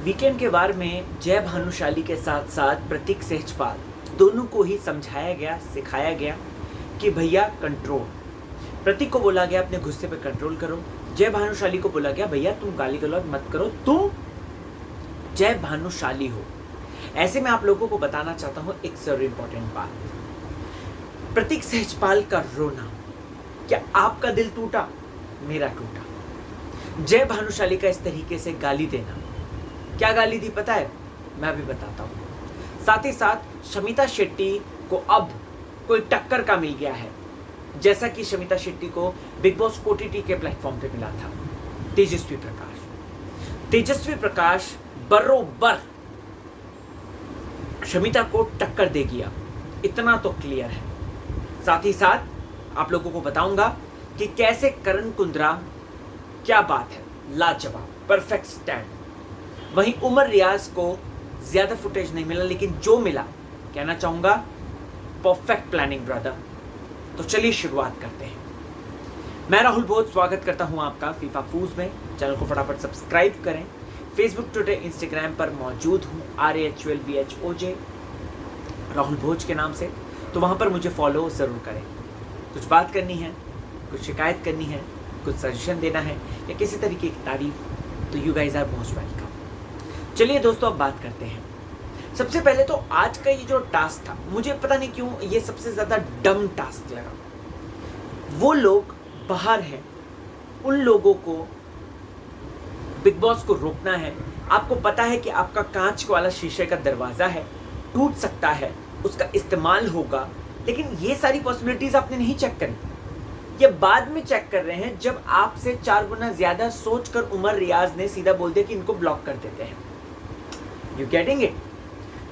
Weekend के वार में जय भानुशाली के साथ साथ प्रतीक सहजपाल दोनों को ही समझाया गया, सिखाया गया कि भैया कंट्रोल। प्रतीक को बोला गया अपने गुस्से पे कंट्रोल करो। जय भानुशाली को बोला गया भैया तुम गाली गलौज मत करो, तुम जय भानुशाली हो। ऐसे में आप लोगों को बताना चाहता हूं एक जरूरी इंपॉर्टेंट बात। प्रतीक सहजपाल का रोना, क्या आपका दिल टूटा? मेरा टूटा। जय भानुशाली का इस तरीके से गाली देना, क्या गाली दी पता है? मैं अभी बताता हूं। साथ ही साथ शमिता शेट्टी को अब कोई टक्कर का मिल गया है, जैसा कि शमिता शेट्टी को बिग बॉस ओटीटी के प्लेटफॉर्म पे मिला था। तेजस्वी प्रकाश बरोबर शमिता को टक्कर दे गया, इतना तो क्लियर है। साथ ही साथ आप लोगों को बताऊंगा कि कैसे करण कुंद्रा, क्या बात है, लाजवाब, परफेक्ट स्टैंड। वहीं उमर रियाज को ज्यादा फुटेज नहीं मिला, लेकिन जो मिला कहना चाहूंगा परफेक्ट प्लानिंग ब्रदर। तो चलिए शुरुआत करते हैं। मैं राहुल भोज स्वागत करता हूं आपका फीफा फूज में। चैनल को फटाफट सब्सक्राइब करें। फेसबुक, ट्विटर, इंस्टाग्राम पर मौजूद हूं RAHULBHOJ राहुल भोज के नाम से, तो वहां पर मुझे फॉलो जरूर करें। कुछ बात करनी है, कुछ शिकायत करनी है, कुछ सजेशन देना है या किसी तरीके की तारीफ, तो you guys are most welcome. चलिए दोस्तों अब बात करते हैं। सबसे पहले तो आज का ये जो टास्क था, मुझे पता नहीं क्यों ये सबसे ज्यादा डम टास्क लगा। वो लोग बाहर हैं, उन लोगों को बिग बॉस को रोकना है। आपको पता है कि आपका कांच वाला शीशे का दरवाजा है, टूट सकता है, उसका इस्तेमाल होगा, लेकिन ये सारी पॉसिबिलिटीज आपने नहीं चेक करी। ये बाद में चेक कर रहे हैं जब आपसे 4 गुना ज्यादा सोचकर उमर रियाज ने सीधा बोल दिया कि इनको ब्लॉक कर देते हैं। You getting it?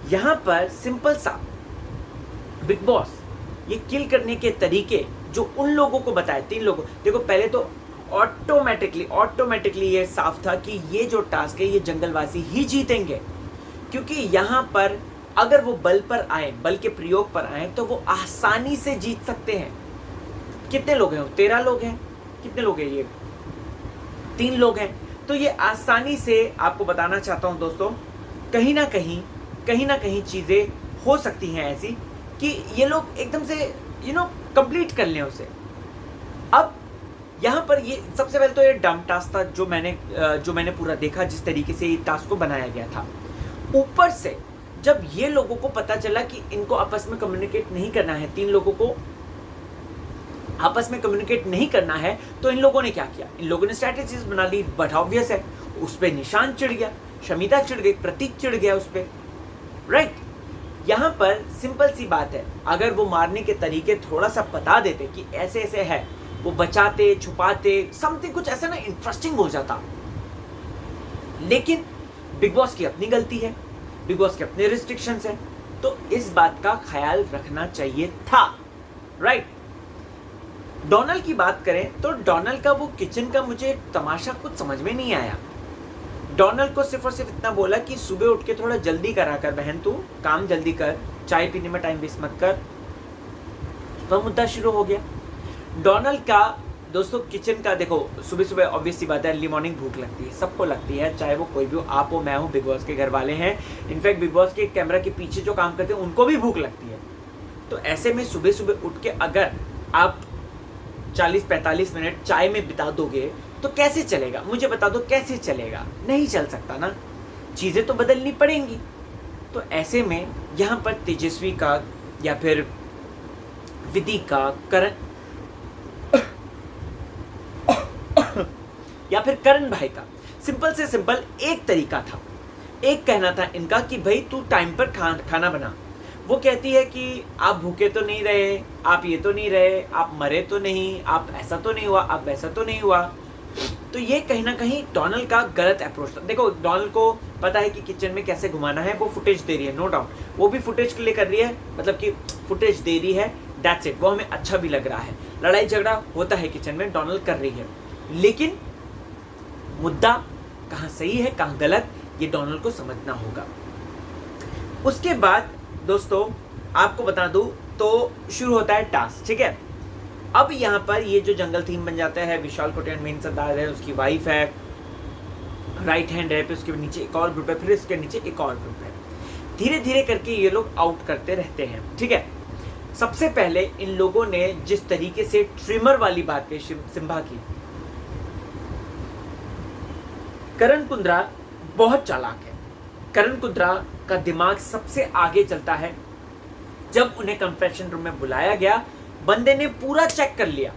यहां पर सिंपल सा बिग बॉस ये किल करने के तरीके जो उन लोगों को बताए, 3 लोगों, देखो पहले तो ऑटोमेटिकली ये साफ था कि ये जो टास्क है ये जंगलवासी ही जीतेंगे, क्योंकि यहां पर अगर वो बल पर आए, बल के प्रयोग पर आए, तो वो आसानी से जीत सकते हैं। कितने लोग हैं? 13 लोग हैं। कितने लोग हैं? ये 3 लोग हैं। तो ये आसानी से, आपको बताना चाहता हूं दोस्तों, कहीं ना कहीं चीजें हो सकती हैं ऐसी कि ये लोग एकदम से कंप्लीट कर लें उसे। अब यहां पर ये सबसे पहले तो ये डम टास्क था जो मैंने पूरा देखा, जिस तरीके से ये टास्क को बनाया गया था। ऊपर से जब ये लोगों को पता चला कि इनको आपस में कम्युनिकेट नहीं करना है, 3 लोगों को आपस में कम्युनिकेट नहीं करना है, तो इन लोगों ने क्या किया? इन लोगों ने स्ट्रैटेजीज बना ली। बट ऑब्वियस है, उस पर निशान चिढ़ गया, शमिता चिढ़ गई, प्रतीक चिढ़ गया उस पर, राइट? यहां पर सिंपल सी बात है, अगर वो मारने के तरीके थोड़ा सा बता देते कि ऐसे ऐसे है, वो बचाते, छुपाते, समथिंग कुछ ऐसा ना इंटरेस्टिंग हो जाता। लेकिन बिग बॉस की अपनी गलती है, बिग बॉस के अपने रिस्ट्रिक्शंस हैं, तो इस बात का ख्याल रखना चाहिए था, राइट? डोनाल्ड की बात करें तो डोनाल्ड का वो किचन का मुझे तमाशा कुछ समझ में नहीं आया। डोनाल्ड को सिर्फ और सिर्फ इतना बोला कि सुबह उठ के थोड़ा जल्दी करा कर बहन, तू काम जल्दी कर, चाय पीने में टाइम वेस्ट मत कर। तो मुद्दा शुरू हो गया डोनाल्ड का। दोस्तों किचन का देखो, सुबह सुबह ऑब्वियस सी बात है, अर्ली मॉर्निंग भूख लगती है, सबको लगती है, चाहे वो कोई भी हो, आप हो, मैं हूँ, बिग बॉस के घर वाले हैं, इनफैक्ट बिग बॉस के कैमरा के पीछे जो काम करते हैं उनको भी भूख लगती है। तो ऐसे में सुबह सुबह उठ के अगर आप 40-45 मिनट चाय में बिता दोगे तो कैसे चलेगा? मुझे बता दो कैसे चलेगा? नहीं चल सकता ना, चीजें तो बदलनी पड़ेंगी। तो ऐसे में यहां पर तेजस्वी का या फिर विधि का, करण या फिर करण भाई का सिंपल से सिंपल एक तरीका था, एक कहना था इनका कि भाई तू टाइम पर खाना बना। वो कहती है कि आप भूखे तो नहीं रहे, आप ये तो नहीं रहे, आप मरे तो नहीं, आप ऐसा तो नहीं हुआ, आप वैसा तो नहीं हुआ। तो ये कहीं ना कहीं डोनाल्ड का गलत अप्रोच था। देखो डोनाल्ड को पता है कि किचन में कैसे घुमाना है, वो फुटेज दे रही है, नो डाउट, वो भी फुटेज के लिए कर रही है, मतलब कि फुटेज दे रही है, दैट्स इट, वो हमें अच्छा भी लग रहा है। लड़ाई झगड़ा होता है किचन में, डोनाल्ड कर रही है, लेकिन मुद्दा कहाँ सही है कहाँ गलत, ये डोनाल्ड को समझना होगा। उसके बाद दोस्तों आपको बता दूं तो शुरू होता है टास्क, ठीक है? अब यहाँ पर ये जो जंगल थीम बन जाता है, विशाल कोटियान मेन सरदार है, उसकी वाइफ है राइट हैंड है, फिर उसके नीचे एक और ग्रुप है, फिर उसके नीचे एक और ग्रुप है। धीरे धीरे करके ये लोग आउट करते रहते हैं, ठीक है। सबसे पहले इन लोगों ने जिस तरीके से ट्रिमर वाली बात कही सिम्बा की, करण कुंद्रा बहुत चालाक है। करण कुंद्रा का दिमाग सबसे आगे चलता है। जब उन्हें कंफेशन रूम में बुलाया गया, बंदे ने पूरा चेक कर लिया,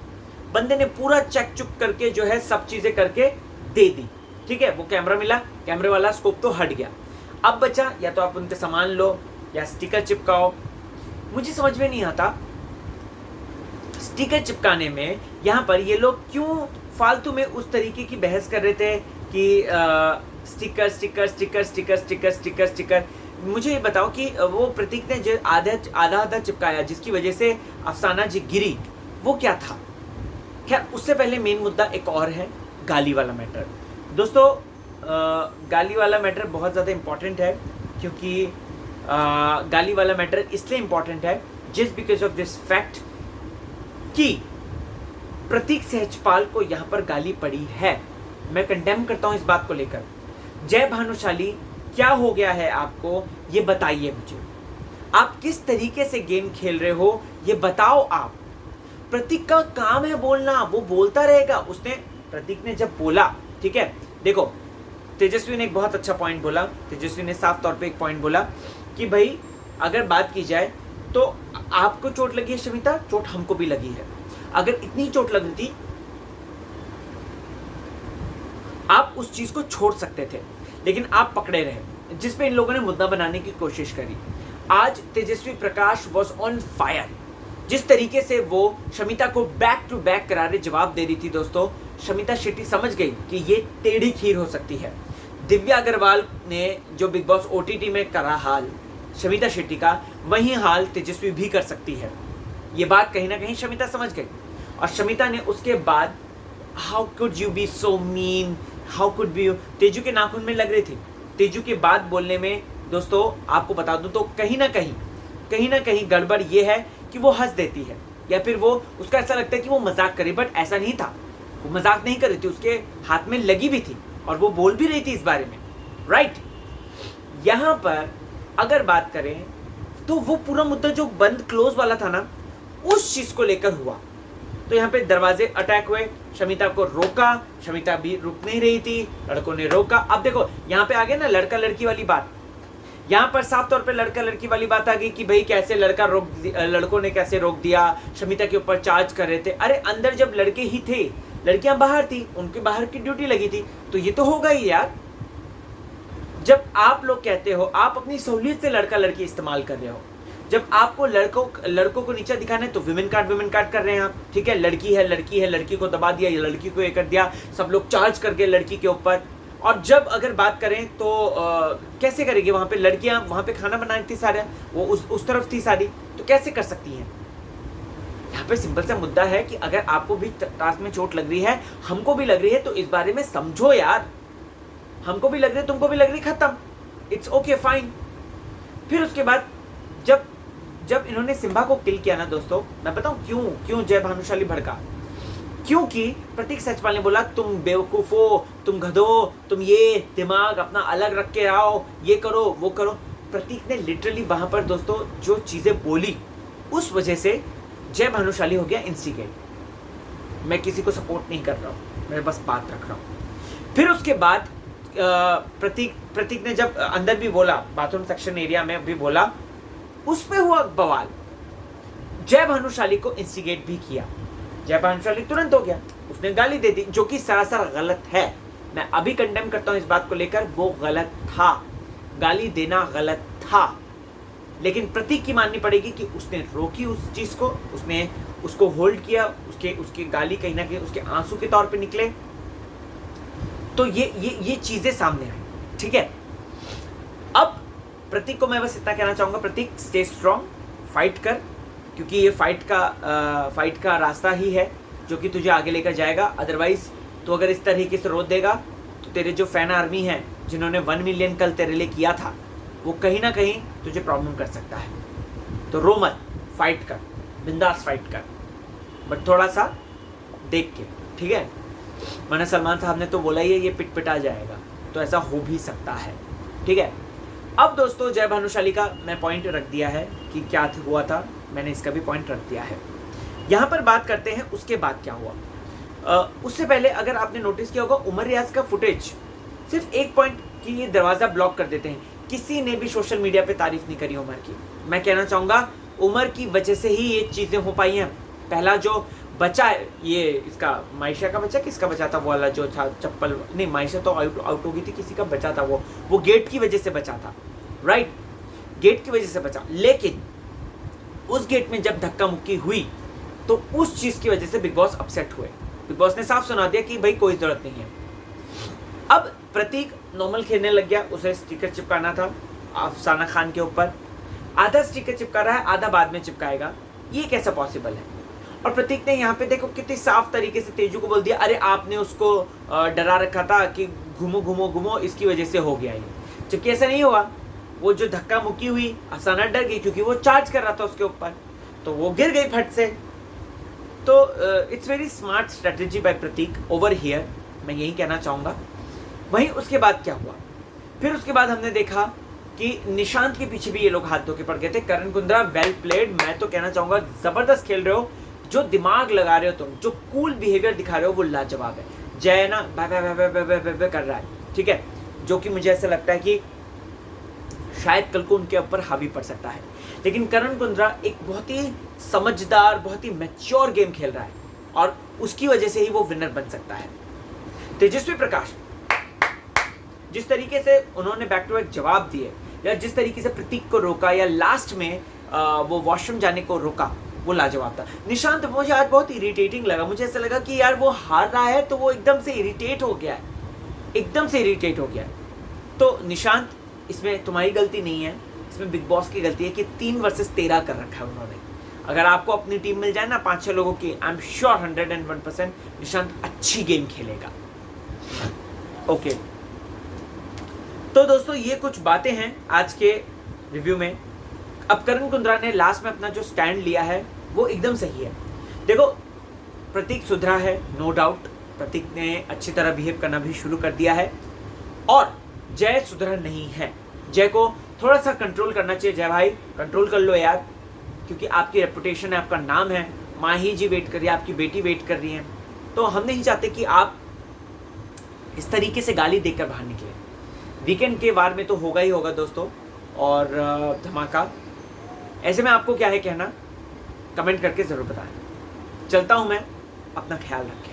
बंदे ने पूरा चेक चुक करके जो है सब चीजें करके दे दी, ठीक है। वो कैमरा मिला, कैमरे वाला स्कोप तो हट गया। अब बचा या तो आप उनके सामान लो या स्टिकर चिपकाओ। मुझे समझ में नहीं आता स्टिकर चिपकाने में यहाँ पर ये लोग क्यों फालतू में उस तरीके की बहस कर रहे थे कि sticker sticker sticker sticker sticker sticker sticker. मुझे ये बताओ कि वो प्रतीक ने जो आधा चिपकाया जिसकी वजह से अफसाना जी गिरी, वो क्या था? खैर, उससे पहले मेन मुद्दा एक और है, गाली वाला मैटर। दोस्तों, गाली वाला मैटर बहुत ज़्यादा इम्पॉर्टेंट है, क्योंकि गाली वाला मैटर इसलिए इम्पॉर्टेंट है just because of this fact कि प्रतीक सहजपाल को यहाँ पर गाली पड़ी है। मैं कंडेम करता हूँ इस बात को लेकर। जय भानुशाली, क्या हो गया है आपको, ये बताइए मुझे। आप किस तरीके से गेम खेल रहे हो ये बताओ आप। प्रतीक का काम है बोलना, वो बोलता रहेगा। प्रतीक ने जब बोला, ठीक है, देखो तेजस्वी ने एक बहुत अच्छा पॉइंट बोला। तेजस्वी ने साफ तौर पे एक पॉइंट बोला कि भाई अगर बात की जाए तो आपको चोट लगी है शमिता, चोट हमको भी लगी है। अगर इतनी चोट लगी थी आप उस चीज को छोड़ सकते थे, लेकिन आप पकड़े रहे, जिस पे इन लोगों ने मुद्दा बनाने की कोशिश करी। आज Tejasswi Prakash was on fire. जिस तरीके से वो शमिता को बैक टू बैक करारे जवाब दे रही थी दोस्तों, शमिता शेट्टी समझ गई कि ये टेढ़ी खीर हो सकती है। दिव्या अग्रवाल ने जो बिग बॉस ओटीटी में करा हाल शमिता शेट्टी का, वही हाल तेजस्वी भी कर सकती है। ये बात कहीं ना कहीं शमिता समझ गई, और शमिता ने उसके बाद how could you be so mean, how could be you, Teju के नाखून में लग रही थी। तेजू के बात बोलने में दोस्तों आपको बता दूं तो कहीं ना कहीं गड़बड़ ये है कि वो हंस देती है, या फिर वो उसका ऐसा लगता है कि वो मजाक करे, बट ऐसा नहीं था। वो मजाक नहीं कर रही थी, उसके हाथ में लगी भी थी और वो बोल भी रही थी इस बारे में, राइट। यहां पर अगर बात करें तो वो पूरा मुद्दा जो बंद क्लोज वाला था ना, उस चीज को लेकर हुआ। तो यहाँ पे दरवाजे अटैक हुए, शमिता को रोका, शमिता भी रुक नहीं रही थी, लड़कों ने रोका। अब देखो यहाँ पे आ गया ना लड़का लड़की वाली बात। यहाँ पर साफ तौर पे लड़का लड़की वाली बात आ गई कि भाई कैसे लड़कों ने कैसे रोक दिया, शमिता के ऊपर चार्ज कर रहे थे। अरे अंदर जब लड़के ही थे, लड़कियां बाहर थी, उनके बाहर की ड्यूटी लगी थी, तो ये तो होगा ही यार। जब आप लोग कहते हो आप अपनी सहूलियत से लड़का लड़की इस्तेमाल कर रहे हो, जब आपको लड़कों को नीचा दिखाना है तो विमेन कार्ड कर रहे हैं आप, ठीक है। लड़की है, लड़की को दबा दिया, लड़की को ये कर दिया, सब लोग चार्ज कर गए लड़की के ऊपर। और जब अगर बात करें तो कैसे करेंगे, वहां पे लड़कियां वहां पे खाना बनानी थी सारे, वो उस तरफ थी सारी, तो कैसे कर सकती हैं। यहाँ पे सिंपल सा मुद्दा है कि अगर आपको भी टास्क में चोट लग रही है, हमको भी लग रही है, तो इस बारे में समझो यार। हमको भी लग रही है, तुमको भी लग रही, खत्म, इट्स ओके फाइन। फिर उसके बाद जब इन्होंने सिम्बा को किल किया ना दोस्तों, मैं बताऊं क्यों जय भानुशाली भड़का। क्योंकि प्रतीक सहजपाल ने बोला तुम बेवकूफ हो, तुम गधो, तुम ये दिमाग अपना अलग रख के आओ, ये करो वो करो। प्रतीक ने लिटरली वहां पर दोस्तों जो चीजें बोली, उस वजह से जय भानुशाली हो गया इंस्टिगेट। मैं किसी को सपोर्ट नहीं कर रहा हूं, मैं बस बात रख रहा हूं। फिर उसके बाद प्रतीक ने जब अंदर भी बोला, बाथरूम सेक्शन एरिया में भी बोला, उस पे हुआ बवाल। जय भानुशाली को इंस्टिगेट भी किया, जय भानुशाली तुरंत हो गया, उसने गाली दे दी, जो कि सरासर गलत है। मैं अभी कंडेम करता हूं इस बात को लेकर, वो गलत था, गाली देना गलत था। लेकिन प्रतीक की माननी पड़ेगी कि उसने रोकी उस चीज को, उसने उसको होल्ड किया, उसके गाली कहीं ना कहीं उसके आंसू के तौर पे निकले, तो ये चीजें सामने आई, ठीक है। अब प्रतीक को मैं बस इतना कहना चाहूंगा, प्रतीक स्टे स्ट्रांग, फाइट कर, क्योंकि ये फाइट का रास्ता ही है जो कि तुझे आगे लेकर जाएगा। अदरवाइज तो अगर इस तरीके से रोक देगा तो तेरे जो फैन आर्मी है जिन्होंने 1 मिलियन कल तेरे लिए किया था, वो कहीं ना कहीं तुझे प्रॉब्लम कर सकता है। तो रो मत, फाइट कर, बिंदास फाइट कर, बट थोड़ा सा देख के, ठीक है। मैंने सलमान साहब ने तो बोला ही है ये पिट पिटा जाएगा, तो ऐसा हो भी सकता है। ठीक है, अब दोस्तों जय भानुशाली का मैं पॉइंट रख दिया है कि क्या हुआ था, मैंने इसका भी पॉइंट रख दिया है। यहाँ पर बात करते हैं उसके बाद क्या हुआ। उससे पहले अगर आपने नोटिस किया होगा उमर रियाज का फुटेज सिर्फ एक पॉइंट कि ये दरवाज़ा ब्लॉक कर देते हैं, किसी ने भी सोशल मीडिया पे तारीफ नहीं करी उमर की। मैं कहना चाहूँगा उमर की वजह से ही ये चीज़ें हो पाई हैं। पहला जो बचा ये इसका मायशा का बचा, किसका बचा था वो वाला जो था चप्पल, नहीं मायशा तो आउट हो गई थी, किसी का बचा था वो गेट की वजह से बचा था, राइट, गेट की वजह से बचा। लेकिन उस गेट में जब धक्का मुक्की हुई तो उस चीज़ की वजह से बिग बॉस अपसेट हुए। बिग बॉस ने साफ सुना दिया कि भाई कोई ज़रूरत नहीं है। अब प्रतीक नॉर्मल खेलने लग गया, उसे स्टिकर चिपकाना था अफसाना खान के ऊपर, आधा स्टिकर चिपका रहा है, आधा बाद में चिपकाएगा, ये कैसा पॉसिबल है। और प्रतीक ने यहाँ पे देखो कितनी साफ तरीके से तेजू को बोल दिया, अरे आपने उसको डरा रखा था कि घूमो घूमो घूमो, इसकी वजह से हो गया ये, जबकि ऐसा नहीं हुआ। वो जो धक्का मुक्की हुई अफसाना डर गई क्योंकि वो चार्ज कर रहा था उसके ऊपर, तो वो गिर गई फट से। तो it's very smart strategy by Prateek over here, मैं यही कहना चाहूँगा। वहीं उसके बाद क्या हुआ, फिर उसके बाद हमने देखा कि निशांत के पीछे भी ये लोग हाथ धो के पड़ गए थे। करण कुंद्रा वेल प्लेड, मैं तो कहना चाहूँगा ज़बरदस्त खेल रहे हो, जो दिमाग लगा रहे हो तुम, जो कूल बिहेवियर दिखा रहे हो वो लाजवाब है। जय ना बाय कर रहा है, ठीक है, जो कि मुझे ऐसा लगता है कि शायद कल को उनके ऊपर हावी पड़ सकता है। लेकिन करण कुंद्रा एक बहुत ही समझदार, बहुत ही मैच्योर गेम खेल रहा है और उसकी वजह से ही वो विनर बन सकता है। तेजस्वी प्रकाश जिस तरीके से उन्होंने बैक टू बैक जवाब दिए, या जिस तरीके से प्रतीक को रोका, या लास्ट में वो वॉशरूम जाने को रोका, वो लाजवाब था। निशांत मुझे आज बहुत इरिटेटिंग लगा, मुझे ऐसा लगा कि यार वो हार रहा है तो वो एकदम से इरिटेट हो गया है, एकदम से इरिटेट हो गया है। तो निशांत, इसमें तुम्हारी गलती नहीं है, इसमें बिग बॉस की गलती है कि 3 वर्सेस 13 कर रखा है उन्होंने। अगर आपको अपनी टीम मिल जाए ना 5-6 लोगों की, आई एम श्योर 101% निशांत अच्छी गेम खेलेगा। ओके, तो दोस्तों ये कुछ बातें हैं आज के रिव्यू में। अब करण कुंद्रा ने लास्ट में अपना जो स्टैंड लिया है वो एकदम सही है। देखो प्रतीक सुधरा है, नो डाउट, प्रतीक ने अच्छी तरह बिहेव करना भी शुरू कर दिया है, और जय सुधरा नहीं है। जय को थोड़ा सा कंट्रोल करना चाहिए। जय भाई कंट्रोल कर लो यार, क्योंकि आपकी रेपुटेशन है, आपका नाम है, माही जी वेट कर रही है, आपकी बेटी वेट कर रही है, तो हम नहीं चाहते कि आप इस तरीके से गाली देकर बाहर निकले। वीकेंड के वार में तो होगा ही होगा दोस्तों, और धमाका। ऐसे में आपको क्या है कहना, कमेंट करके ज़रूर बताएं। चलता हूँ मैं, अपना ख्याल रखें।